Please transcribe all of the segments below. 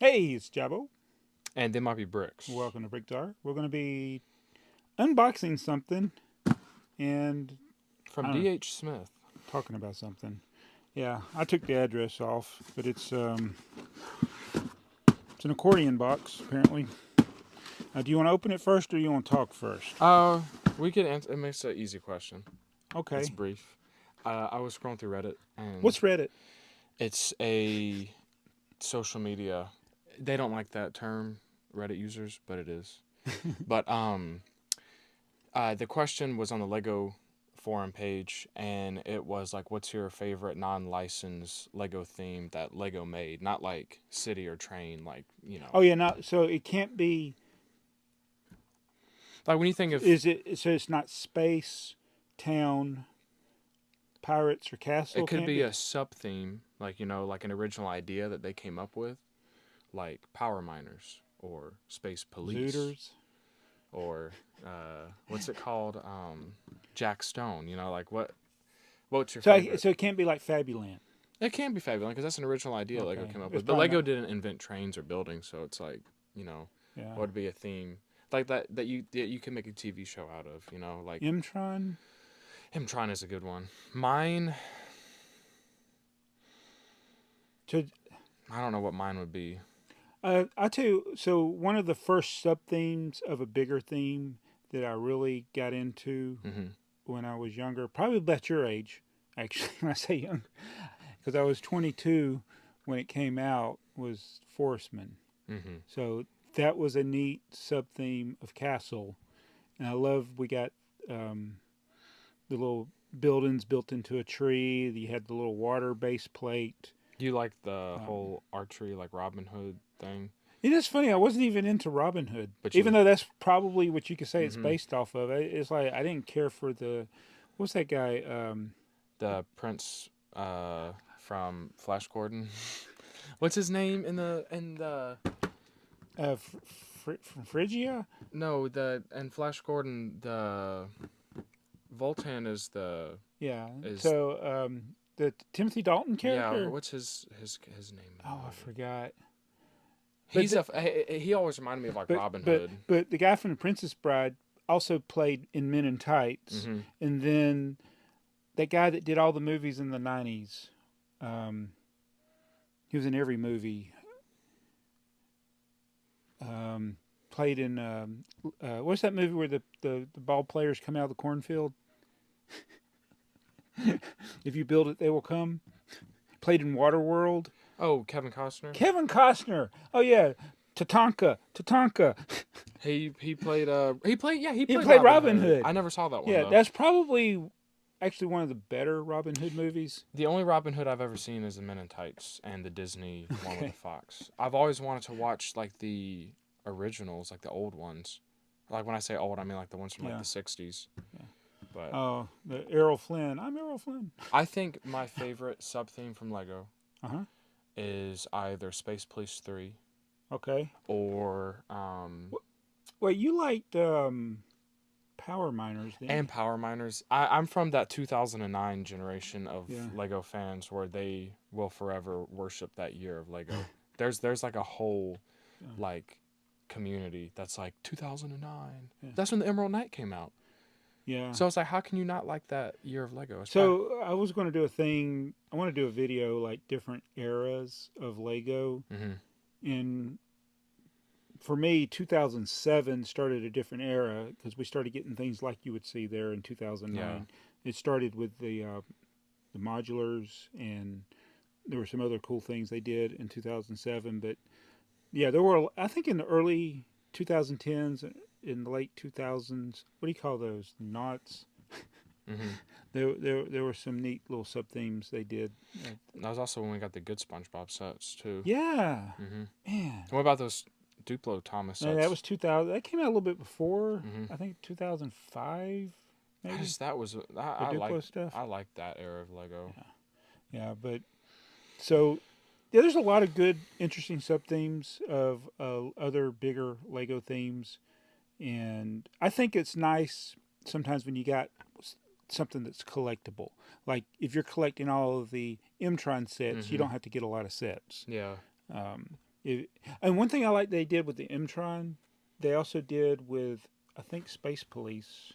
Hey, it's Jabo. And They Might Be Bricks. Welcome to BrickTsar. We're going to be unboxing something and I From don't know, D.H. Smith. talking about something. Yeah, I took the address off, but it's an accordion box apparently. Do you want to open it first or do you want to talk first? We could answer. It makes an easy question. It's Okay. brief. I was scrolling through Reddit, and What's Reddit? it's a social media. They don't like that term, Reddit users, but it is. But the question was on the Lego forum page, and it was like, "What's your favorite non-licensed Lego theme that Lego made? Not like city or train, like Oh yeah, not so it can't be. Like when you think of Is it so? It's not space, town, pirates, or castle. It could Can't be be a sub theme, like like an original idea that they came up with, like power miners or space police Zooters. or what's it called? Jack Stone. Like what's your favorite? So it can't be like Fabuland. It can be Fabuland because that's an original idea Lego Okay, came up it's with. But probably Lego not. didn't invent trains or buildings, so it's like Yeah. what would be a theme like that you can make a TV show out of. Like Mtron. Himtron is a good one. Mine, To I don't know what mine would be. I tell you, so one of the first sub themes of a bigger theme that I really got into Mm-hmm. when I was younger, probably about your age, actually, when I say young, because I was 22 when it came out, was Forestman. Mm-hmm. So that was a neat sub theme of Castle. And I love we got the little buildings built into a tree. You had the little water base plate. Do you like the Um, whole archery, like Robin Hood thing? It is funny. I wasn't even into Robin Hood, But even you, though that's probably what you could say it's mm-hmm. based off of. It's like I didn't care for the what's that guy? The prince from Flash Gordon. What's his name in the From Phrygia. no the in Flash Gordon the Voltan is the Yeah. is So the Timothy Dalton yeah, character. what's his name in the Oh, I movie? forgot. But He's he always reminded me of like Robin Hood. but the guy from The Princess Bride also played in Men in Tights, Mm-hmm. and then that guy that did all the movies in the '90s. Um, he was in every movie. Played in what's that movie where the ball players come out of the cornfield? If you build it, they will come. Played in Waterworld. Oh, Kevin Costner. Kevin Costner. Oh yeah, Tatanka. He played he He played played Robin Robin Hood. Hood. I never saw that one Yeah, though. that's probably actually one of the better Robin Hood movies. The only Robin Hood I've ever seen is the Men in Tights and the Disney one with Okay. the fox. I've always wanted to watch like the originals, like the old ones. Like when I say old, I mean like the ones from like Yeah. the '60s. Yeah. But Oh, the Errol Flynn. I'm Errol Flynn. I think my favorite sub theme from Lego Uh huh. is either Space Police 3 Okay. or Wait, you liked Power Miners, didn't you? and Power Miners. I'm from that 2009 generation of Yeah. Lego fans where they will forever worship that year of Lego. There's like a whole Yeah. like community that's like 2009. Yeah. That's when the Emerald Knight came out. Yeah. So it's like, how can you not like that year of Lego? It's So I was going to do a thing. I want to do a video like different eras of Lego. mm-hmm. And for me, 2007 started a different era because we started getting things like you would see there in 2009. Yeah. It started with the modulars, and there were some other cool things they did in 2007. But yeah, there were, I think, in the early 2010s, in the late 2000s. What do you call those? Knots. Mm-hmm. There were some neat little sub themes they did. That was also when we got the good SpongeBob sets too. Yeah, Mm-hmm. man. What about those Duplo Thomas No, sets? that was 2000. That came out a little bit before. Mm-hmm. I think 2005, maybe. That was The Duplo stuff. I like that era of Lego. Yeah, but so yeah, there's a lot of good, interesting sub themes of other bigger Lego themes, and I think it's nice sometimes when you got something that's collectible. Like if you're collecting all of the Mtron sets, you Mm-hmm. don't have to get a lot of sets. Yeah. Um, It, and one thing I like they did with the Mtron, they also did with I think Space Police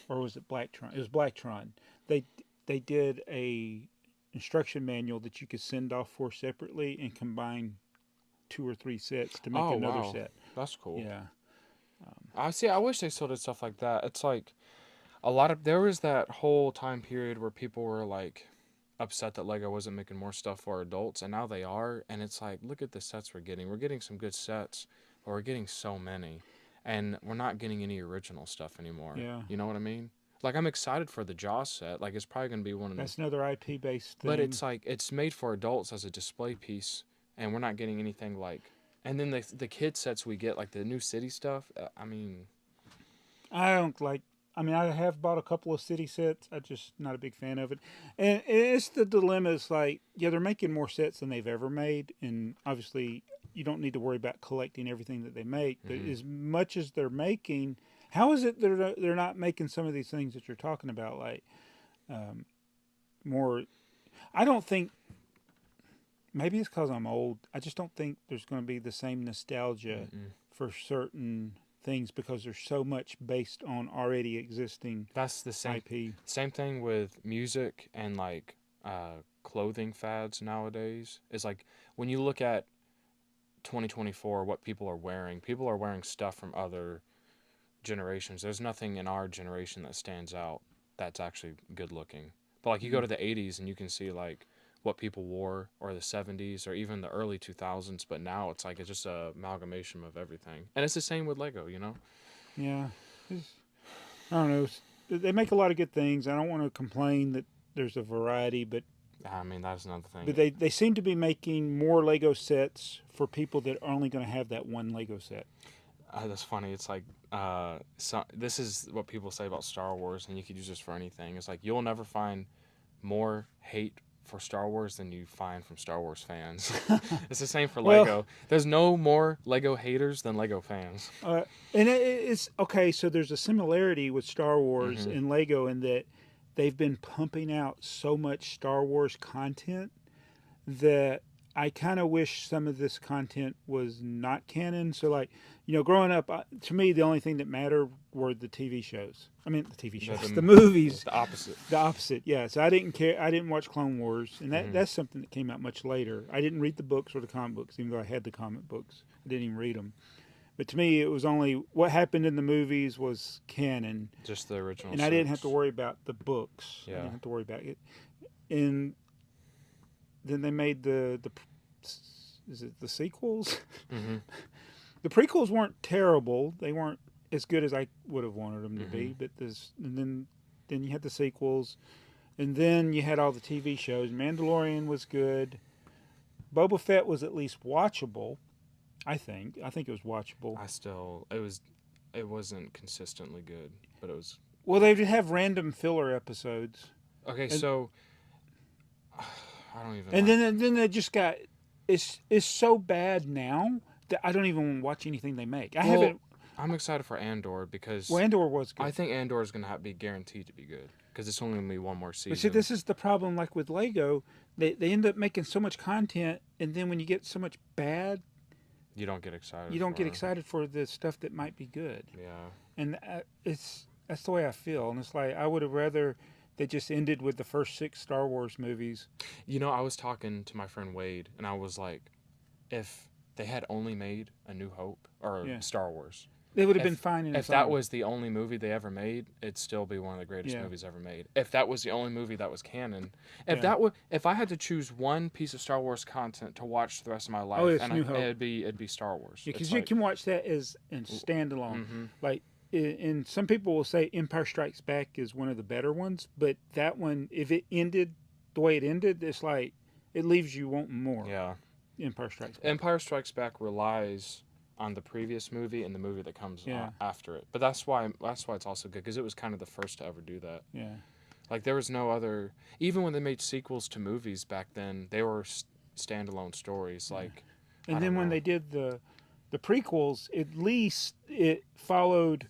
or was it Blacktron? It was Blacktron. They they did a instruction manual that you could send off for separately and combine two or three sets to make Oh another wow, set. that's cool. Yeah. I see. I wish they still did stuff like that. It's like a lot of there was that whole time period where people were like upset that Lego wasn't making more stuff for adults, and now they are. And it's like, look at the sets we're getting. We're getting some good sets, but we're getting so many, and we're not getting any original stuff anymore. Yeah. You know what I mean? Like I'm excited for the Jaws set. Like it's probably gonna be one of them, That's another IP based but thing. it's like it's made for adults as a display piece, and we're not getting anything like. And then the kid sets we get, like the new city stuff. I mean, I don't like. I mean, I have bought a couple of city sets. I'm just not a big fan of it, and it's the dilemma. Is like, yeah, they're making more sets than they've ever made, and obviously, you don't need to worry about collecting everything that they make. But hmm as much as they're making, how is it they're not making some of these things that you're talking about, like um, more? I don't think. Maybe it's because I'm old. I just don't think there's going to be the same nostalgia mm-mm. for certain things because there's so much based on already existing That's the same. IP. Same thing with music and like clothing fads nowadays. Is like when you look at 2024, what people are wearing stuff from other generations. There's nothing in our generation that stands out that's actually good looking. But like you go Mm. to the 80s and you can see like what people wore, or the 70s, or even the early 2000s. But now it's like it's just a amalgamation of everything. And it's the same with Lego, you know? Yeah, it's, I don't know. They make a lot of good things. I don't want to complain that there's a variety, I mean, that's another but thing. they seem to be making more Lego sets for people that are only going to have that one Lego set. That's funny. It's like, so this is what people say about Star Wars, and you could use this for anything. It's like you'll never find more hate for Star Wars than you find from Star Wars fans. It's the same for Well, Lego. There's no more Lego haters than Lego fans. uh, and it's okay. So there's a similarity with Star Wars hmm and Lego in that they've been pumping out so much Star Wars content that I kind of wish some of this content was not canon. So, like, growing up, to me, the only thing that mattered were the TV shows. I mean, the TV The, shows, the the, movies. the opposite. The opposite, yeah. So I didn't care. I didn't watch Clone Wars, and hmm that's something that came out much later. I didn't read the books or the comic books, even though I had the comic books. I didn't even read them. But to me, it was only what happened in the movies was canon, Just the original and I didn't have to six. worry about the books. I Yeah. didn't have to worry about it. And then they made the is it the sequels? hmm The prequels weren't terrible. They weren't as good as I would have wanted them to hmm be. But then you had the sequels, and then you had all the TV shows. Mandalorian was good. Boba Fett was at least watchable. I think. I think it was watchable. it wasn't consistently good, but it was. Well, they would have random filler episodes, Okay, and so I don't even and like. then they just got. It's so bad now that I don't even watch anything they make. I Well, haven't. I'm excited for Andor because Well, Andor was I good. think Andor is gonna be guaranteed to be good because it's only gonna be one more But see, season. this is the problem. Like with Lego, they end up making so much content, and then when you get so much bad, You don't get excited. you don't get for. excited for the stuff that might be good. Yeah. And that's the way I feel. And it's like I would have rather they just ended with the first 6 Star Wars movies. You know, I was talking to my friend Wade, and I was like, if they had only made A New Hope or Yeah, Star Wars, they would have been if fine in if its that own. was the only movie they ever made, it'd still be one of the greatest Yeah, movies ever made. If that was the only movie that was canon, yeah. if I had to choose one piece of Star Wars content to watch the rest of my Oh, life, it's New Hope. it'd be Star Wars. Yeah, It's because you like, can watch that as in standalone. mm-hmm, Like, and some people will say Empire Strikes Back is one of the better ones, but that one, if it ended the way it ended, it's like it leaves you wanting more. yeah. Empire Strikes Back. Empire Strikes Back relies on the previous movie and the movie that comes Yeah, after it. But that's why it's also good because it was kind of the first to ever do that. yeah. Like there was no other. Even when they made sequels to movies back then, they were standalone stories. Yeah. Like I And don't then when know. they did the prequels, at least it followed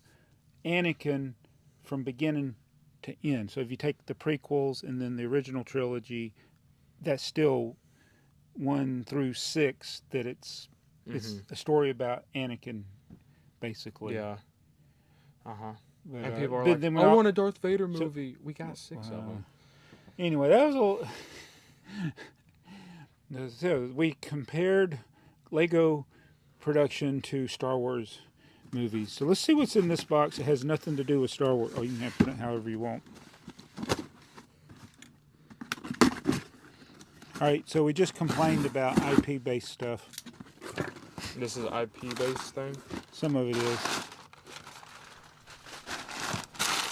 Anakin from beginning to end. So if you take the prequels and then the original trilogy, that's still 1 through 6 that it's a story about Anakin, basically. Yeah. But, And people are but like, then I want a Darth Vader movie. We got 6 of them. Anyway, that was all. So we compared Lego production to Star Wars movies. So let's see what's in this box. It has nothing to do with Star Wars. Oh, you can have put it however you want. All right, so we just complained about IP-based stuff. This is IP-based thing? Some of it is.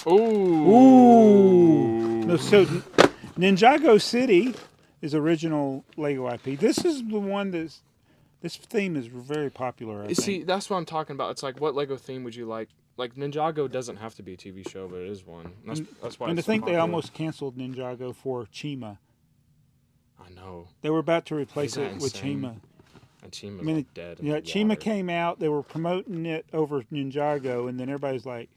Ooh. No, so Ninjago City is original Lego IP. This is the one that's... This theme is very popular, I think. See, that's what I'm talking about. It's like, what Lego theme would you like? Like, Ninjago doesn't have to be a TV show, but it is one. That's why and it's I think popular. they almost canceled Ninjago for Chima. I know. They were about to replace Isn't it that with insane? Chima. And Chima's dead in Yeah, the Chima water. came out. They were promoting it over Ninjago, and then everybody's like,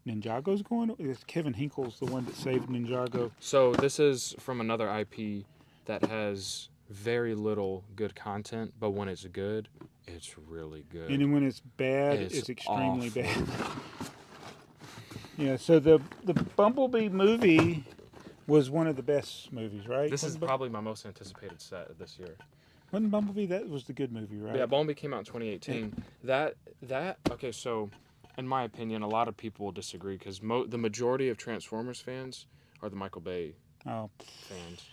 Ninjago's going? It's Kevin Hinkle's the one that saved Ninjago. So this is from another IP that has very little good content, but when it's good, it's really good. And then when it's bad, it's extremely awful. bad. Yeah, so the Bumblebee movie was one of the best movies, right? This is probably my most anticipated set of this year. Wasn't Bumblebee, that was the good movie, right? Yeah, Bumblebee came out in 2018. Yeah. Okay, so in my opinion, a lot of people will disagree because the majority of Transformers fans are the Michael Bay fans.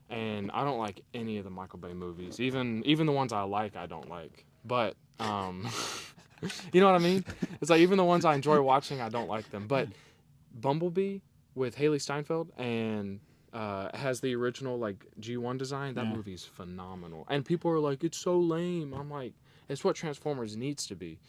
And I don't like any of the Michael Bay movies. Even the ones I like, I don't like. But, you know what I mean? It's like even the ones I enjoy watching, I don't like them. But Bumblebee with Haley Steinfeld and has the original like G1 design. That movie's phenomenal. And people are like, it's so lame. I'm like, it's what Transformers needs to be.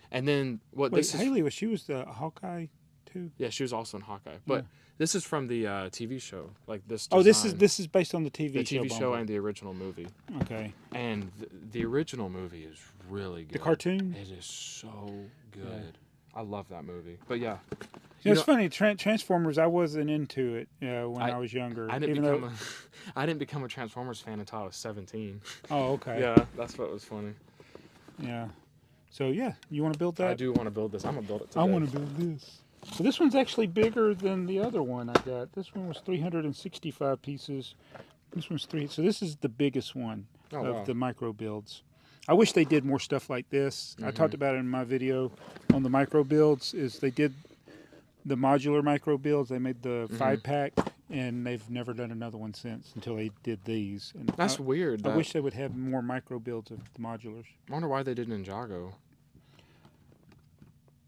And then Haley, she was the Hawkeye too? Yeah, she was also in Hawkeye. But this is from the TV show. Like this design. Oh, this is based on the TV show. The TV show and the original movie. Okay. And the original movie is really good. The cartoon? It is so good. Yeah. I love that movie. But yeah. It's funny, Transformers, I wasn't into it when I was younger. I didn't become a Transformers fan until I was 17. Oh, okay. Yeah, that's what was funny. Yeah. So, yeah, you want to build that? I do want to build this. I'm going to build it today. I want to build this. So this one's actually bigger than the other one I got. This one was 365 pieces. This one's 3. So this is the biggest one of the micro builds. I wish they did more stuff like this. I talked about it in my video on the micro builds. Is they did the modular micro builds. They made the 5-pack, and they've never done another one since until they did these. And that's weird. I wish they would have more micro builds of the modulars. I wonder why they did Ninjago.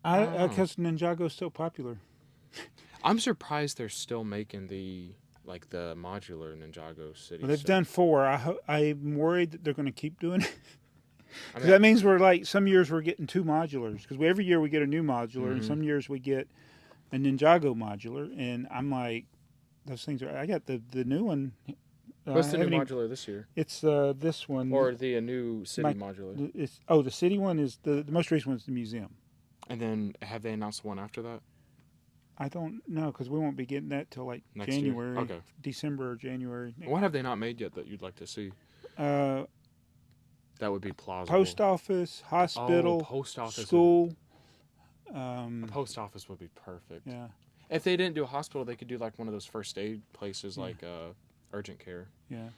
Because Ninjago's so popular. I'm surprised they're still making the modular Ninjago City. Well, they've done 4. I'm worried that they're going to keep doing it. Because that means we're like, some years we're getting 2 modulars. Because every year we get a new modular, and some years we get a Ninjago modular. And I'm like, those things are... I got the new one. What's the new modular this year? It's this one. Or the new city modular? The city one is... The most recent one is the museum. And then have they announced one after that? I don't know, because we won't be getting that till like next January. Year? Okay. December or January. What have they not made yet that you'd like to see? That would be plausible. Post office, hospital, post office, school. Post office would be perfect. Yeah. If they didn't do a hospital, they could do like one of those first aid places, like urgent care. Yeah.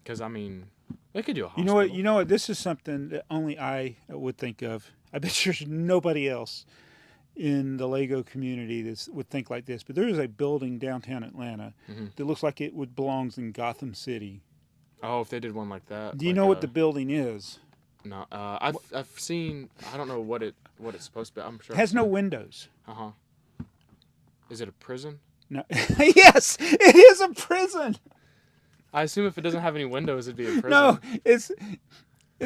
Because I mean, they could do a hospital. You know what? This is something that only I would think of. I bet there's nobody else in the Lego community that would think like this. But there is a building downtown Atlanta that looks like it belongs in Gotham City. Oh, if they did one like that. Do you know what the building is? No, I've seen. I don't know what it's supposed to be. I'm sure it has no windows. Is it a prison? No. Yes, it is a prison. I assume if it doesn't have any windows, it'd be a prison. No, it's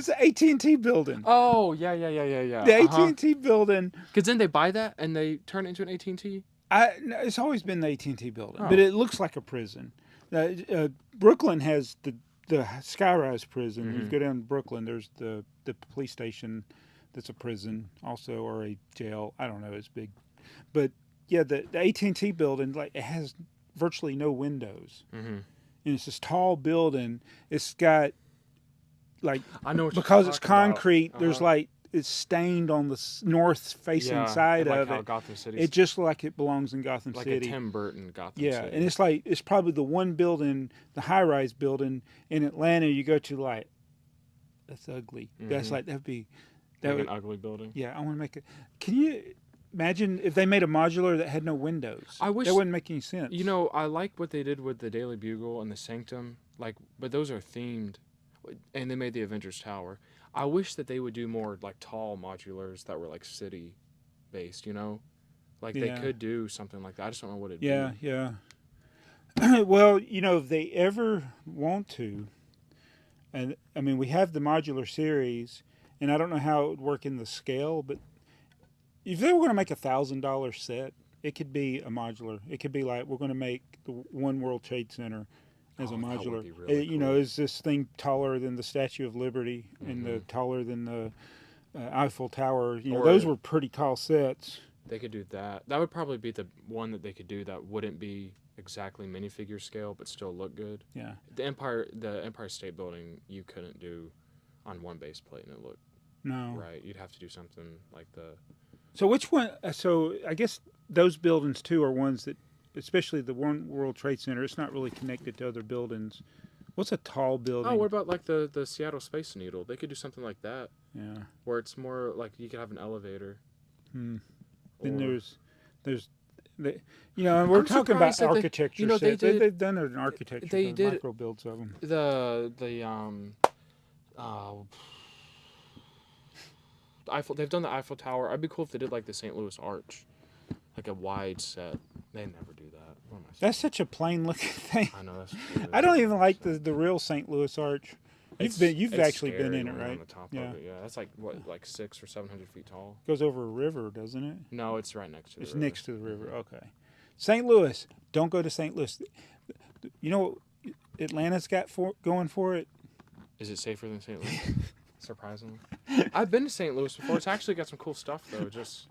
an AT&T building. Oh yeah. The AT&T building. Because then they buy that and they turn it into an AT&T. No, it's always been the AT&T building, but it looks like a prison. Brooklyn has the Skyrise prison. You go down to Brooklyn, there's the police station that's a prison also, or a jail. I don't know, it's big. But yeah, the AT&T building, like, it has virtually no windows. And it's this tall building. It's got like I know what because you're it's talking about. concrete. There's Uh-huh. like it's stained on the north facing Yeah, side and like of how it. Gotham City's It just like it belongs in Gotham like a City. Tim Burton Gotham Yeah, City. and it's like it's probably the one building, the high-rise building in Atlanta. You go to like that's ugly. That's like that'd be that like would an ugly building. yeah. I want to make it. Can you imagine if they made a modular that had no windows? I wish that wouldn't make any sense. You know, I like what they did with the Daily Bugle and the Sanctum, like, but those are themed, and they made the Avengers Tower. I wish that they would do more like tall modulars that were like city based. You know, like they Yeah. could do something like that. I just don't know what it'd Yeah, be. yeah. Well, if they ever want to, and I mean, we have the modular series, and I don't know how it would work in the scale, but if they were going to make $1,000 set, it could be a modular. It could be like we're going to make the One World Trade Center as a Oh, that would modular. be really cool. Is this thing taller than the Statue of Liberty and the taller than the Eiffel Tower? Or Those were pretty tall sets. They could do that. That would probably be the one that they could do that wouldn't be exactly minifigure scale, but still look good. Yeah. The Empire State Building, you couldn't do on one base plate and it looked No. right. You'd have to do something like the. So which one? So I guess those buildings too are ones that, especially the One World Trade Center, it's not really connected to other buildings. What's a tall building? Oh, what about like the Seattle Space Needle? They could do something like that. Yeah. Where it's more like you could have an elevator. Then Or- there's, and we're I'm talking about surprised that architecture. they did- They've done an architecture. they did- micro builds of them. Eiffel. They've done the Eiffel Tower. I'd be cool if they did like the St. Louis Arch, like a wide set. They never do that. What am I saying? That's such a plain looking thing. I know that's. Really I don't even like the real St. Louis Arch. You've It's actually been scary in it, when you're right? On the top Yeah. of it, yeah. That's like what, like 600 or 700 feet tall. Goes over a river, doesn't it? No, it's right next to the It's river. next to the river. Okay. St. Louis. Don't go to St. Louis. You know what Atlanta's got going for it? Is it safer than St. Louis? Surprisingly, I've been to St. Louis before. It's actually got some cool stuff though. Just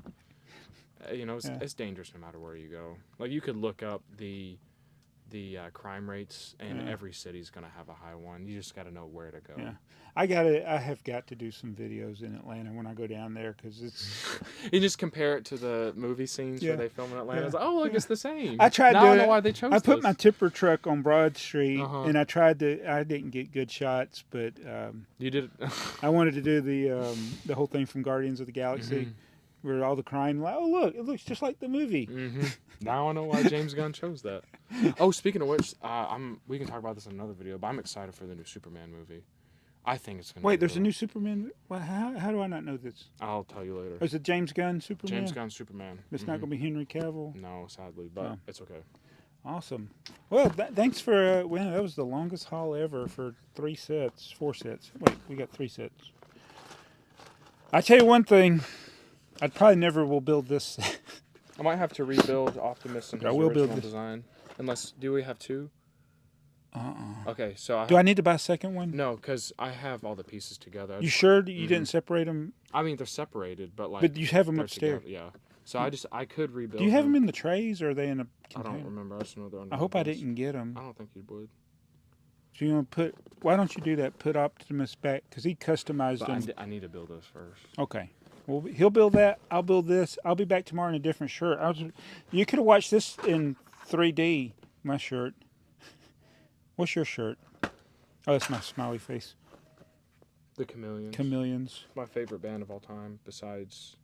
it's dangerous no matter where you go. Like you could look up the crime rates, and every city's gonna have a high one. You just got to know where to go. Yeah. I have got to do some videos in Atlanta when I go down there because it's. You just compare it to the movie scenes Yeah. where they film in Atlanta. Yeah. It's like, oh, look, it's the same. I tried now to. I know why they chose I put this. my tipper truck on Broad Street, Uh-huh. and I tried to. I didn't get good shots, but You did. I wanted to do the whole thing from Guardians of the Galaxy, where all the crime. Like, oh look, it looks just like the movie. Now I know why James Gunn chose that. Oh, speaking of which, we can talk about this in another video, but I'm excited for the new Superman movie. I think it's gonna. Wait, be there's a cool. new Superman. Well, how do I not know this? I'll tell you later. Oh, is it James Gunn Superman? James Gunn Superman. It's not going to be Henry Cavill. No, sadly, but Oh. it's okay. Awesome. Well, thanks for. Well, that was the longest haul ever for 4 sets. Wait, we got 3 sets. I tell you one thing, I probably never will build this. I might have to rebuild Optimus and I his will original build this. design. Unless, do we have 2? Okay, so Do I need to buy a second one? No, because I have all the pieces together. You sure you didn't separate them? I mean, they're separated, but like. But you have them they're upstairs. together, yeah. So I could rebuild. Do you have them in the trays or are they in a I container? don't remember. I just know they're under. I hope I the house. didn't get them. I don't think you would. So you want to put? Why don't you do that? Put Optimus back because he customized But them. I need to build those first. Okay. Well, he'll build that. I'll build this. I'll be back tomorrow in a different shirt. You could have watched this in 3D. My shirt. What's your shirt? Oh, that's my smiley face. The Chameleons. Chameleons. My favorite band of all time, besides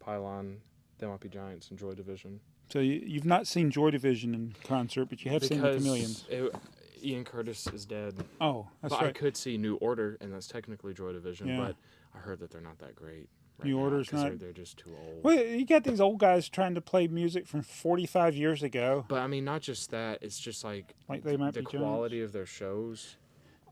Pylon, They Might Be Giants, and Joy Division. So you've not seen Joy Division in concert, but you have seen the Chameleons. Ian Curtis is dead. Oh, that's But right. I could see New Order, and that's technically Joy Division, Yeah. but I heard that they're not that great. Right New now, Order's 'cause not- They're just too old. Well, you got these old guys trying to play music from 45 years ago. But I mean, not just that. It's just like Like They Might the Be quality of their shows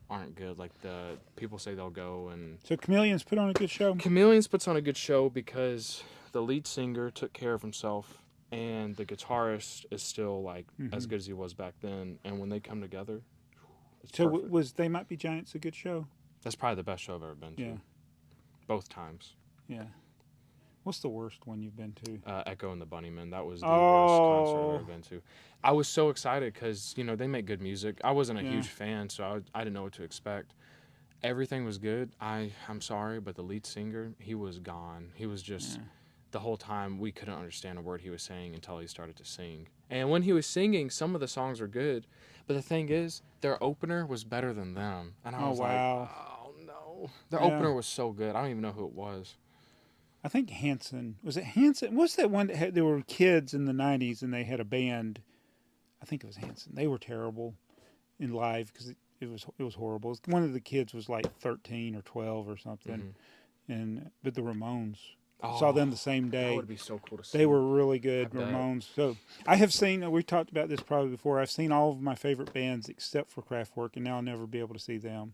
aren't good. Like the people say they'll go and So Chameleons put on a good show. Chameleons puts on a good show because the lead singer took care of himself and the guitarist is still like as good as he was back then. And when they come together, it's So perfect. was They Might Be Giants a good show? That's probably the best show I've ever been to. Yeah. Both times. Yeah. What's the worst one you've been to? Echo and the Bunnymen. That was the worst concert Oh. I've ever been to. I was so excited because, they make good music. I wasn't a Yeah. huge fan, so I didn't know what to expect. everything was good. I'm sorry, but the lead singer, he was gone. He was just the whole time we couldn't understand a word he was saying until he started to sing. And when he was singing, some of the songs were good, but the thing is, their opener was better than them. And I Oh was wow. like, oh no, their Yeah. opener was so good. I don't even know who it was. I think Hanson. Was it Hanson? What's that one that had, there were kids in the 90s and they had a band? I think it was Hanson. They were terrible in live because it was horrible. One of the kids was like 13 or 12 or something. And but the Ramones. Saw them the same That day. would be so cool to see. They were really good, I bet. Ramones. So I have seen. We've talked about this probably before. I've seen all of my favorite bands except for Kraftwerk, and now I'll never be able to see them.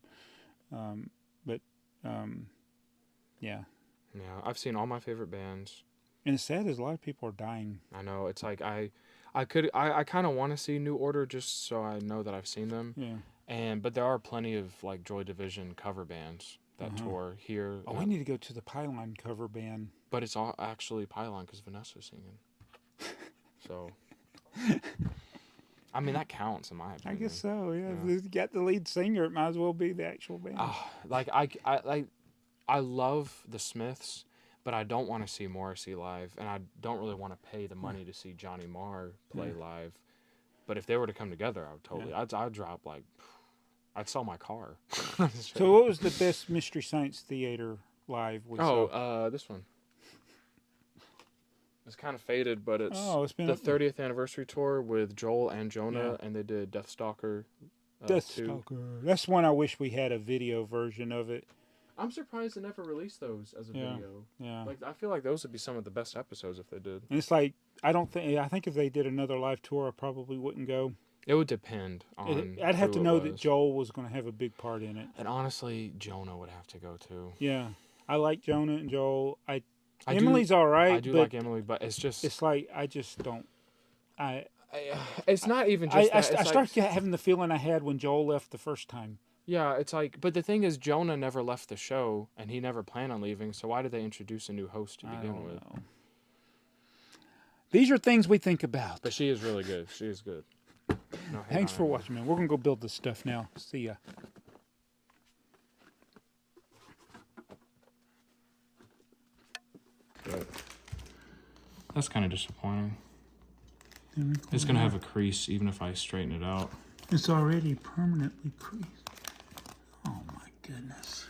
But yeah. Yeah, I've seen all my favorite bands. And it's sad as a lot of people are dying. I know. It's like I kind of want to see New Order just so I know that I've seen them. Yeah. But there are plenty of like Joy Division cover bands that tour here. Oh, we need to go to the Pylon cover band. But it's all actually Pylon because Vanessa's singing. So, I mean that counts in my opinion. I guess so. Yeah. If you got the lead singer, it might as well be the actual band. Like I love the Smiths, but I don't want to see Morrissey live, and I don't really want to pay the money to see Johnny Marr play live. But if they were to come together, I would totally. I'd drop like, I'd sell my car. So, what was the best Mystery Science Theater live we saw? This one. It's kind of faded, but it's been the 30th anniversary tour with Joel and Jonah, and they did Deathstalker. Deathstalker. That's one I wish we had a video version of it. I'm surprised they never released those as a video. Yeah. Like I feel like those would be some of the best episodes if they did. And it's like I think if they did another live tour, I probably wouldn't go. It would depend on. I'd have to know that Joel was going to have a big part in it. And honestly, Jonah would have to go too. Yeah, I like Jonah and Joel. Emily's all right. I do like Emily, but it's just. It's like I just don't. It's not even just. I start having the feeling I had when Joel left the first time. Yeah, it's like, but the thing is, Jonah never left the show, and he never planned on leaving. So why did they introduce a new host to begin with? Know. These are things we think about. But she is really good. She is good. No, thanks for watching, man. We're gonna go build this stuff now. See ya. That's kind of disappointing. It's gonna have a crease even if I straighten it out. It's already permanently creased. Oh my goodness.